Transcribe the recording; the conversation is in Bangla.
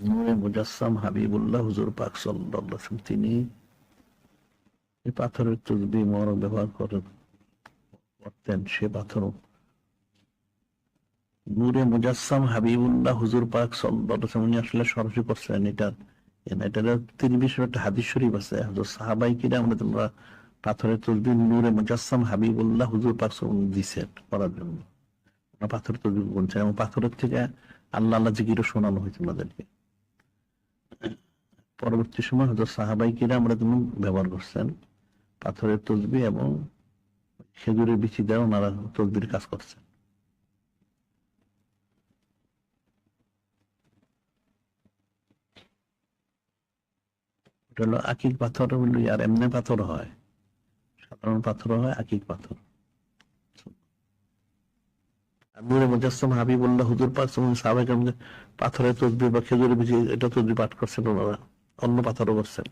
নূরে মুজাসসাম হাবিবুল্লাহ হুজুর পাক সাল্লাল্লাহু আলাইহি ওয়াসাল্লাম তিনি এই পাথরের তসবিহ মোবারক ব্যবহার করতেন। সে পাথর নূরে মুজাসসাম হাবিবুল্লাহ হুজুর পাক সাল্লাল্লাহু আলাইহি ওয়াসাল্লাম উনি আসলে সরাসরি করছেন। এটা তিনি বিষয়ে একটা হাদিস শরীফ আছে, হযরত সাহাবায়ে কিরাম তোমরা পাথরের তসবিহ নূরে মুজাসসাম হাবিবুল্লাহ হুজুর পাক সাল্লাল্লাহু দিয়েছেন করার জন্য। পাথরের তসবিহ বলছেন এবং পাথরের থেকে আল্লাহ আল্লাহ জিকিরও শোনানো হয়েছে আমাদেরকে। পরবর্তী সময় হযরত সাহাবায়ে কিরাম ব্যবহার করছেন পাথরের তসবিহ এবং খেজুরের বিচি দ্বারা ওনারা তসবির কাজ করছেন। ওটা হলো আকিক পাথর, হলো আর এমনি পাথর হয়, সাধারণ পাথর হয়, আকিক পাথর। নূরে মুজাসসাম হাবিবুল্লাহ হুজুর পাক সাহাবায়ে কিরাম পাথরের তসবিহ বা খেজুরের বিচি এটা তসবিহ পাঠ করছেন, ওনারা অন্য পাথরও করছেন।